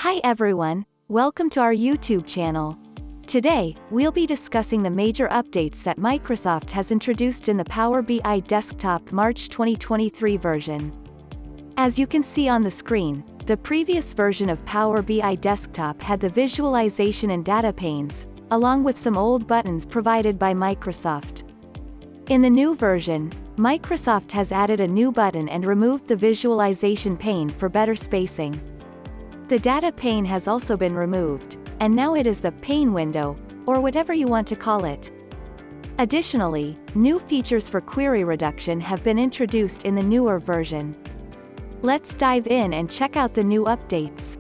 Hi everyone, welcome to our YouTube channel. Today, we'll be discussing the major updates that Microsoft has introduced in the Power BI Desktop March 2023 version. As you can see on the screen, the previous version of Power BI Desktop had the visualization and data panes, along with some old buttons provided by Microsoft. In the new version, Microsoft has added a new button and removed the visualization pane for better spacing. The data pane has also been removed, and now it is the pane window, or whatever you want to call it. Additionally, new features for query reduction have been introduced in the newer version. Let's dive in and check out the new updates.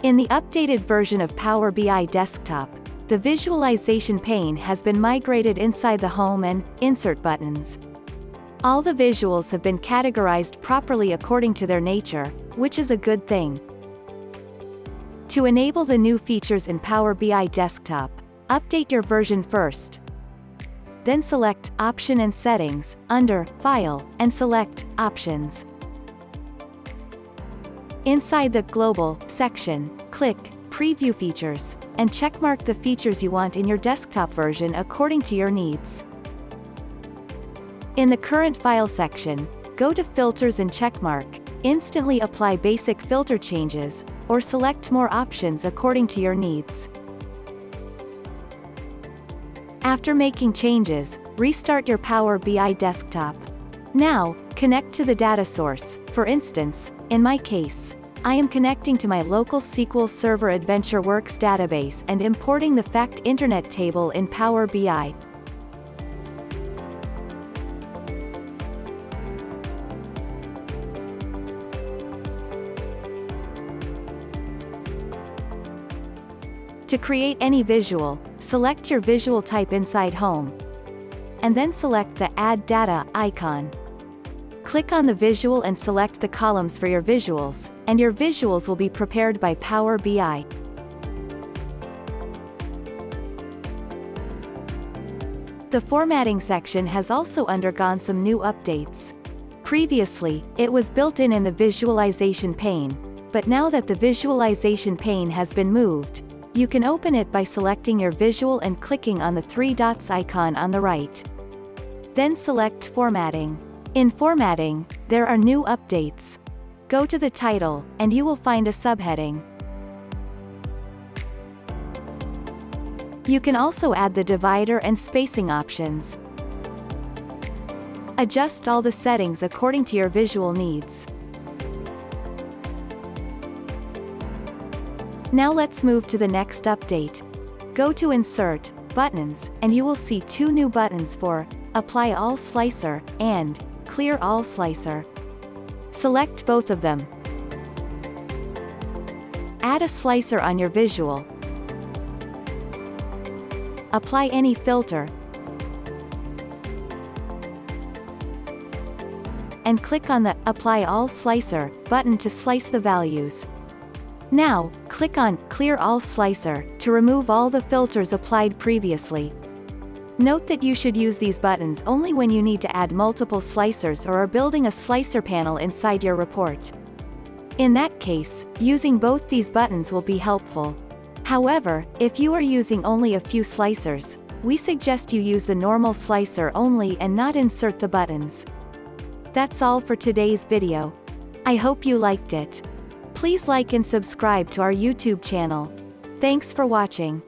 In the updated version of Power BI Desktop, the visualization pane has been migrated inside the Home and Insert buttons. All the visuals have been categorized properly according to their nature, which is a good thing. To enable the new features in Power BI Desktop, update your version first. Then select Option and Settings, under File, and select Options. Inside the Global section, click Preview Features, and checkmark the features you want in your desktop version according to your needs. In the Current File section, go to Filters and checkmark, instantly apply basic filter changes, or select more options according to your needs. After making changes, restart your Power BI Desktop. Now, connect to the data source. For instance, in my case, I am connecting to my local SQL Server AdventureWorks database and importing the fact internet table in Power BI. To create any visual, select your visual type inside Home, and then select the Add Data icon. Click on the visual and select the columns for your visuals, and your visuals will be prepared by Power BI. The formatting section has also undergone some new updates. Previously, it was built in the visualization pane, but now that the visualization pane has been moved, you can open it by selecting your visual and clicking on the three dots icon on the right. Then select Formatting. In Formatting, there are new updates. Go to the title, and you will find a subheading. You can also add the divider and spacing options. Adjust all the settings according to your visual needs. Now let's move to the next update. Go to Insert, Buttons, and you will see two new buttons for Apply All Slicer and Clear All Slicer. Select both of them. Add a slicer on your visual. Apply any filter. And click on the Apply All Slicer button to slice the values. Now, click on Clear All Slicer to remove all the filters applied previously. Note that you should use these buttons only when you need to add multiple slicers or are building a slicer panel inside your report. In that case, using both these buttons will be helpful. However, if you are using only a few slicers, we suggest you use the normal slicer only and not insert the buttons. That's all for today's video. I hope you liked it. Please like and subscribe to our YouTube channel. Thanks for watching.